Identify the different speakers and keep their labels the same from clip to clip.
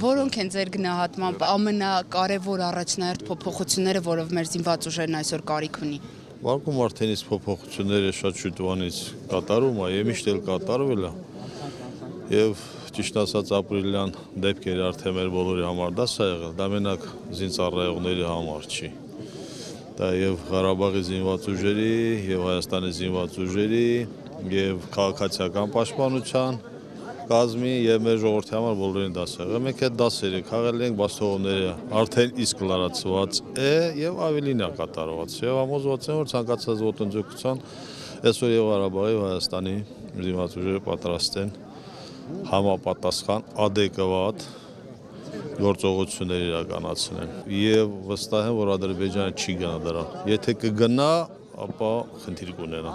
Speaker 1: Որոնք են ձեր գնահատմամբ ամենակարևոր առաջնահերթ փոփոխությունները, որով մեր զինված ուժերն այսօր կարիք ունի։
Speaker 2: Վարկում արդեն իսկ փոփոխությունները շատ շուտվանից կատարում է, եւ միշտ էլ կատարվել է։ Եվ ճիշտ ասած ապրիլյան դեպքերը արդեն մեր բոլորի համար դաս է եղել, դա մենակ զինծառայողների համար չի։ Դա եւ Ղարաբաղի զինված ուժերի, եւ Հայաստանի զինված ուժերի, եւ քաղաքացիական պաշտպանության կազմի եւ մեր ժողովրդի համար բոլորին դաս է եղել։ Մենք այդ դասերը քաղել ենք, բայց թողումները արդեն իսկ լարացված է եւ ավելին է կատարված։ Եվ համոզված եմ, որ ցանկացած ոտնձգության այսօր եւ Ղարաբաղի Հայաստանի զինված ուժերը պատրաստ են համապատասխան adekvat գործողություններ իրականացնեն եւ վստահ եմ, որ Ադրբեջանը չի գնա դրան։ Եթե կգնա, ապա խնդիր կունենա։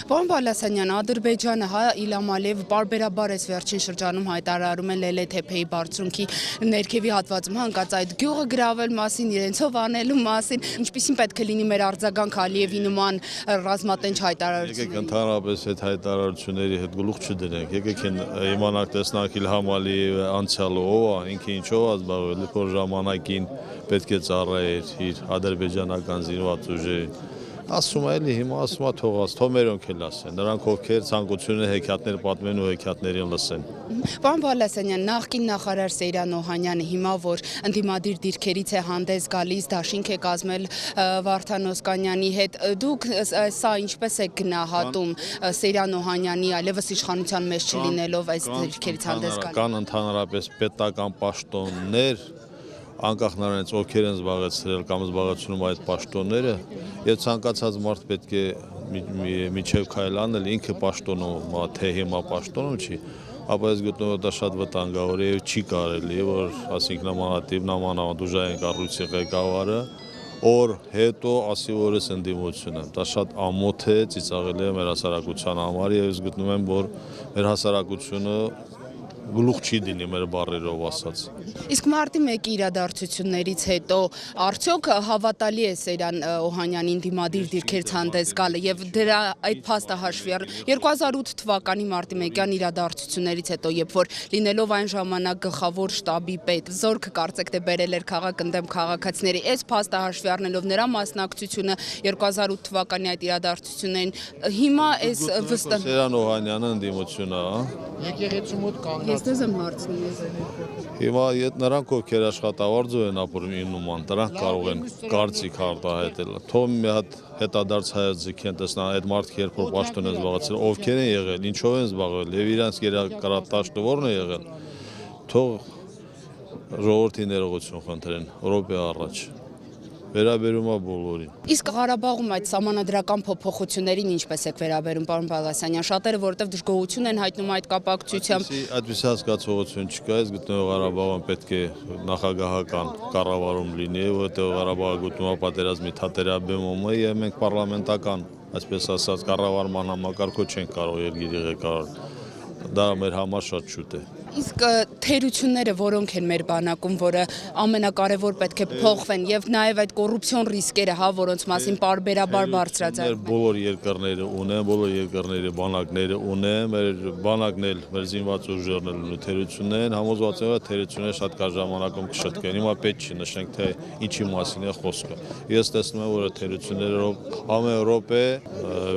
Speaker 1: Պարոն Բալասանյան, Ադրբեջանը Իլհամ Ալիևը պարբերաբար այս վերջին շրջանում հայտարարում են Լելե-Թեփեի բարձունքի ներքևի հատվածում հանկած այդ գյուղը գրավել մասին, իրենցով անելու մասին, ինչպիսին պետք է լինի մեր արձագանք Ալիևի նման ռազմատենչ հայտարարությունների։
Speaker 2: Եկեք ընդհանրապես այդ հայտարարությունների հետ գլուխ չդնենք, եկեք իմանանք տեսնանք Իլհամ Ալիևը անցյալը ով է, ինքը ինչով է զբաղվել, որ ժամանակին պետք է ծառայեր իր ադրբեջանական զինված ուժերին։ Ասում է էլի հիմա ասում է թող մերոնք էլ ասեն, նրանք ովքեր ցանկություն են հեքիաթներ պատմեն ու հեքիաթներին լսեն։
Speaker 1: Պարոն Բալասանյան, նախկին նախարար Սեյրան Օհանյանը հիմա որ ընդդիմադիր դիրքերից է հանդես գալիս, դաշինք է կազմել Վարդան Օսկանյանի հետ, դուք սա ինչպես եք գնահատում Սեյրան Օհանյանի այլևս իշխանության մեջ չլինելով այս դիրքերից հանդես գալիս։
Speaker 2: Կան ընդհանրապես պետական պաշտոններ, անկախ նրանից ովքեր են զբաղեցրել կամ զբաղեցնում այդ պաշտոնները, եւ ցանկացած մարդ պետք է միջև քայլ անել ինքը պաշտոնում, թե հիմա պաշտոնում չի, ապա ես գտնում եմ դա շատ վտանգավոր է եւ չի կարելի, որ ասենք նմանատիպ նամանավանդ ուժային կառույցի ղեկավարը օր հետո ասի որ ես ընդդիմություն եմ, դա շատ ամոթ է, ծիծաղելի է մեր հասարակության համար եւ ես գտնում եմ, որ մեր հասարակությունը գլուխ չի դինի մեր բառերով ասած։
Speaker 1: Իսկ մարտի 1-ի իրադարձություններից հետո արդյոք հավատալի է Սեյրան Օհանյանին դիմադիր դիրքերից հանդես գալը եւ դրա այդ փաստը հաշվի առ 2008 թվականի մարտի 1-յան իրադարձություններից հետո, երբ որ լինելով այն ժամանակ գլխավոր շտաբի պետ, զորքը կարծեք թե բերել էր քաղաք ընդդեմ քաղաքացիների, այս փաստը հաշվի առնելով նրա մասնակցությունը 2008 թվականի այդ իրադարձություններին, հիմա այս վստահ
Speaker 2: Սեյրան Օհանյանը ընդդիմություն է,
Speaker 1: եկեղեցու մոտ կանգնած։ Ես դες եմ հարցնում։
Speaker 2: Հիմա նրանք ովքեր աշխատավարձով են ապրում իննուման, դրանք կարող են կարծիք արտահայտել։ Թող մի հատ հետադարձ հայաց ձգեն տեսնան այդ մարդիկ երբ որ պաշտոն են զբաղեցրել, ովքեր են եղել, ինչով են զբաղվել եւ իրանց կերակրատաշտը ո՞րն է եղել։ Թող ժողովրդի ներողություն խնդրեն, րոպե առաջ։ Վերաբերում է բոլորին։
Speaker 1: Իսկ Ղարաբաղում այդ սահմանադրական փոփոխություններին ինչպես եք վերաբերում, պարոն Բալասանյան, շատերը որովհետև դժգոհություն են հայտնում այդ կապակցությամբ։
Speaker 2: Այդպես հասկացողություն չկա, ես գտնում եմ Ղարաբաղում պետք է նախագահական կառավարում լինի, որովհետև Ղարաբաղը գտնում է պատերազմի թատերաբեմում է եւ մենք պարլամենտական, այսպես ասած, կառավարման համակարգով չենք կարող երկիրի ղեկավարել։ Դա մեր համար շատ շուտ է։
Speaker 1: Իսկ թերությունները որոնք են մեր բանակում, որը ամենակարևոր պետք է փոխվեն եւ նաեւ այդ կոռուպցիոն ռիսկերը, հա, որոնց մասին պարբերաբար բարձրացած։
Speaker 2: Բոլոր երկրները ունեն, բոլոր երկրների բանակները ունեն, մեր բանակն էլ, մեր զինված ուժերն էլ ունեն թերություններ, համոզված եմ, որ թերությունները շատ կարճ ժամանակում կշտկեն։ Հիմա պետք չի նշենք, թե ինչի մասին է խոսքը։ Ես տեսնում եմ, որ թերություններով ամեն րոպե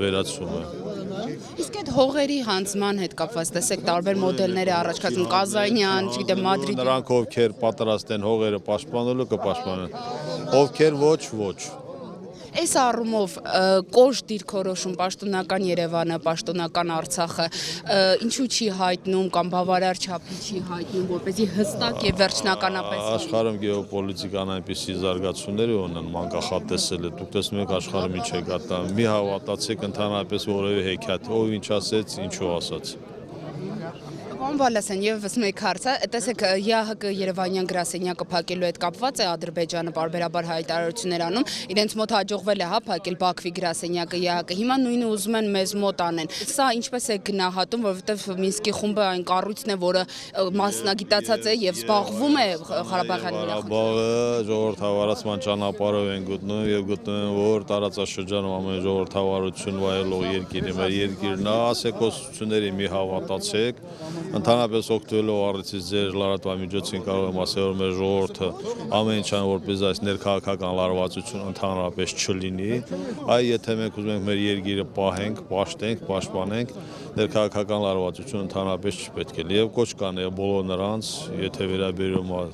Speaker 2: վերացում է։
Speaker 1: Իսկ այդ հողերի հանձնման հետ կապված տեսեք տարբեր մոդելներ է առաջացնում Կազանյան, չգիտեմ Մադրիդ։
Speaker 2: Նրանք ովքեր պատրաստ են հողերը պաշտպանելու կպաշտպանեն, ովքեր ոչ։
Speaker 1: Այս առումով կոշտ դիրքորոշում պաշտոնական Երևանը, պաշտոնական Արցախը ինչու չի հայտնում կամ բավարար չափի չի հայտնում, որպեսզի հստակ եւ վերջնականապես
Speaker 2: աշխարհում գեոպոլիտիկան այնպիսի զարգացումներ ունեն, մանկախատեսել է, դուք տեսնում եք աշխարհը ինչ է գտա, մի հավատացեք ընդհանրապես որևէ հեքիաթ, ով ինչ ասեց, ինչու ասաց։
Speaker 1: Պարոն Բալասյան, եւս մեկ հարց է, տեսեք ԵԱՀԿ Երևանյան գրասենյակը փակելու հետ կապված է Ադրբեջանը պարբերաբար հայտարարություններ անում, իրենց մոտ հաջողվել է հա փակել Բաքվի գրասենյակը ԵԱՀԿ, հիմա նույնը ուզում են մեզ մոտ անեն։ Սա ինչպես է գնահատում, որովհետեւ Մինսկի խումբը այն կառույցն է, որը մասնագիտացած է եւ զբաղվում է Ղարաբաղյան
Speaker 2: Ղարաբաղը ժողովրդավարացման ճանապարհով են գտնում եւ գտնում են, որ տարածաշրջանում ամեն ժողովրդավարություն վայելող երկիրը մեր երկիրն է, ասեկոսությունների մի հավատացեք, Ընդհանրապես օգտվելով առիթից ձեր լրատվամիջոցին կարող եմ ասել, որ մեր ժողովուրդը ամեն ինչ անում, որպես այս ներքաղաքական լարվածություն ընդհանրապես չլինի, այ եթե մենք ուզում ենք մեր երկիրը պահենք, պաշտենք, պաշտպանենք, ներքաղաքական լարվածություն ընդհանրապես չպետք է լինի եւ կոչ կանեմ բոլոր նրանց, եթե վերաբերում է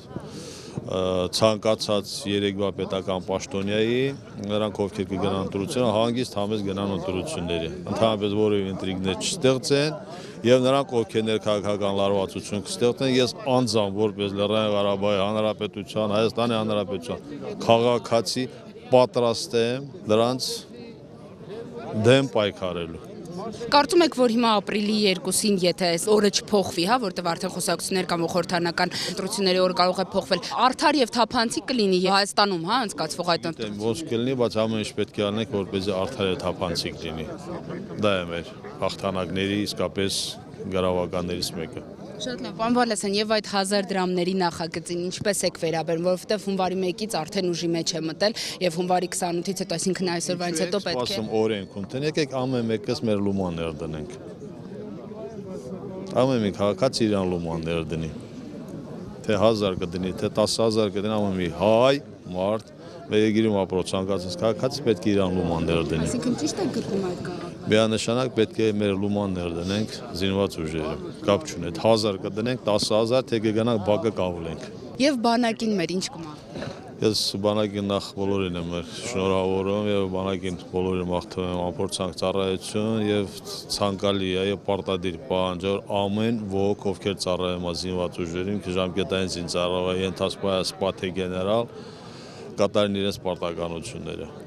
Speaker 2: ցանկացած երեկվա պետական պաշտոնյայի, նրանք ովքեր կգնան ընտրություն, հանգիստ համեստ գնան ընտրությունների, ընդհանրապես որևէ ինտրիգներ չստեղծեն եւ նրանք ովքեր ներքաղաքական լարվածություն կստեղծեն, ես անձամբ որպես Լեռնային Ղարաբաղի Հանրապետության, Հայաստանի Հանրապետության քաղաքացի պատրաստ եմ նրանց դեմ պայքարելու։
Speaker 1: Կարծում եք, որ հիմա ապրիլի 2-ին, եթե այս օրը չփոխվի, հա, որտեղ արդեն խոսակցություններ կամ խորհրդարանական ընտրությունների օր կարող է փոխվել, արդար եւ թափանցիկ կլինի Հայաստանում, հա, անցկացվող այդ ընտրությունները։
Speaker 2: Ոնց կլինի, բայց ամեն ինչ պետք է անենք, որպեսզի արդար եւ թափանցիկ լինի։ Դա է մեր հաղթանակների իսկապես գրավականներից մեկը։
Speaker 1: Շատ լավ, պարոն Վալասյան, եւ այդ 1000 դրամների նախագծին ինչպես եք վերաբերում, որովհետեւ հունվարի 1-ից արդեն ուժի մեջ է մտել եւ հունվարի 28-ից հետո, այսինքն այսօրվանից հետո պետք է։
Speaker 2: Ասում օրենք ունեն, եկեք ամեն մեկս մեր լումաններ դնենք։ Ամեն մի քաղաքացի իրան լումաններ դնի։ Թե 1000 կդնի, թե 10000 կդնի, ամեն մի հայ, մարդ, մեր երկիրում ապրող ցանկացած քաղաքացի պետք է իրան լումաններ դնի։
Speaker 1: Այսինքն ճիշտ է գտնում այդ գաղափարը։
Speaker 2: Միանշանակ պետք է մեր լումաններ դնենք զինված ուժերը, կապ չունի, 1000 կդնենք, 10000, թե կգնանք բակը կավլենք։
Speaker 1: Եվ բանակին մեր ինչ կմաղթի։
Speaker 2: Ես բանակին նախ բոլորին եմ շնորհավորում եւ բանակին բոլորին մաղթում եմ ամփոփ ծառայություն եւ ցանկալի է եւ պարտադիր պահանջ ամեն ոք ովքեր ծառայում են զինված ուժերին, ժամկետային զինծառայողի, ենթասպայ, սպա թե գեներալ կատարեն իրենց պարտականությունները։